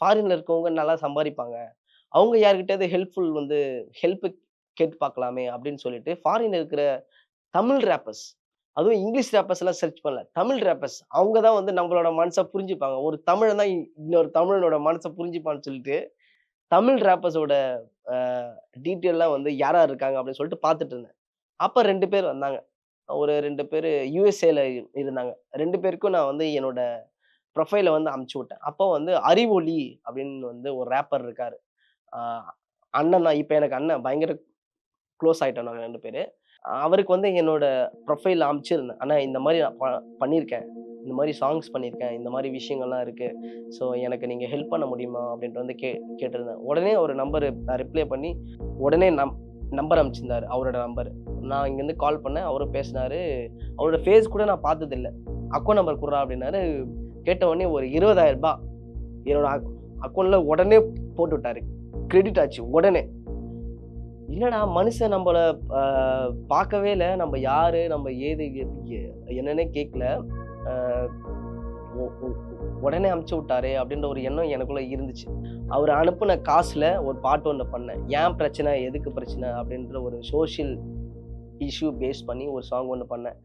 ஃபாரின்ல இருக்கவங்க நல்லா சம்பாரிப்பாங்க. அவங்க யார்கிட்டயாவது ஹெல்ப் கேட்டு பார்க்கலாமே அப்படின்னு சொல்லிட்டு, ஃபாரின்ல இருக்கிற தமிழ் ரேப்பர்ஸ், அதுவும் இங்கிலீஷ் ரேப்பர்ஸ்லாம் சர்ச் பண்ணல. தமிழ் ரேப்பர்ஸ் அவங்க தான் வந்து நம்மளோட மனச புரிஞ்சுப்பாங்க. ஒரு தமிழன் தான் இன்னொரு தமிழனோட மனச புரிஞ்சுப்பான்னு சொல்லிட்டு, தமிழ் ரேப்பர்ஸோட அ டீட்டெயில்லாம் வந்து யார் யார் இருக்காங்க அப்படின்னு சொல்லிட்டு பார்த்துட்டு இருந்தேன். அப்ப 2 பேர் வந்தாங்க. ஒரு 2 பேரு யுஎஸ்ஏல இருந்தாங்க. 2 பேருக்கும் நான் வந்து என்னோட ப்ரொஃபைல வந்து அனுப்பிச்சு விட்டேன். அப்போ வந்து அறிவொளி அப்படின்னு வந்து ஒரு ரேப்பர் இருக்காரு. ஆ அண்ணன் தான். இப்ப எனக்கு அண்ணன். பயங்கர குளோஸ் ஆயிட்டோம் நாங்க 2 பேரு. அவருக்கு வந்து என்னோட ப்ரொஃபைல் அனுப்பிச்சிருந்தேன். அண்ணா இந்த மாரி நான் பண்ணியிருக்கேன். இந்த மாரி சாங்ஸ் பண்ணியிருக்கேன். இந்த மாரி விஷயங்கள்லாம் இருக்கு. ஸோ எனக்கு நீங்க ஹெல்ப் பண்ண முடியுமா? அப்படின்ட்டு வந்து கேட்டிருந்தேன். உடனே ஒரு நம்பரு ரிப்ளை பண்ணி, உடனே நம்பர் அனுப்பிச்சிருந்தாரு. அவரோட நம்பர். நான் இங்கேருந்து கால் பண்ணேன். அவரும் பேசினாரு. அவரோட ஃபேஸ் கூட நான் பார்த்ததில்ல. அக்கவுண்ட் நம்பர் குட்றா அப்படின்னாரு. கேட்ட உடனே ஒரு ரூ. 20,000 என்னோட அக்கவுண்ட்ல உடனே போட்டு விட்டாரு. கிரெடிட் ஆச்சு உடனே. என்னடா மனுஷன் நம்மள அ பார்க்கவே இல்ல. நம்ம யாரு? நம்ம ஏது? என்னன்னே கேட்கல. அ ஒ ஒ உடனே அனுப்பிச்சு விட்டாரே! அப்டின்ற ஒரு எண்ணம் எனக்குள்ள இருந்துச்சு. அவரு அனுப்புன காசுல ஒரு பாட்டு ஒண்ணு பண்ணேன். "ஏன் பிரச்சனை? எதுக்கு பிரச்சனை?" அப்டின்ற ஒரு சோசியல் இஷ்யூ பேஸ் பண்ணி ஒரு சாங் ஒண்ணு பண்ணேன்.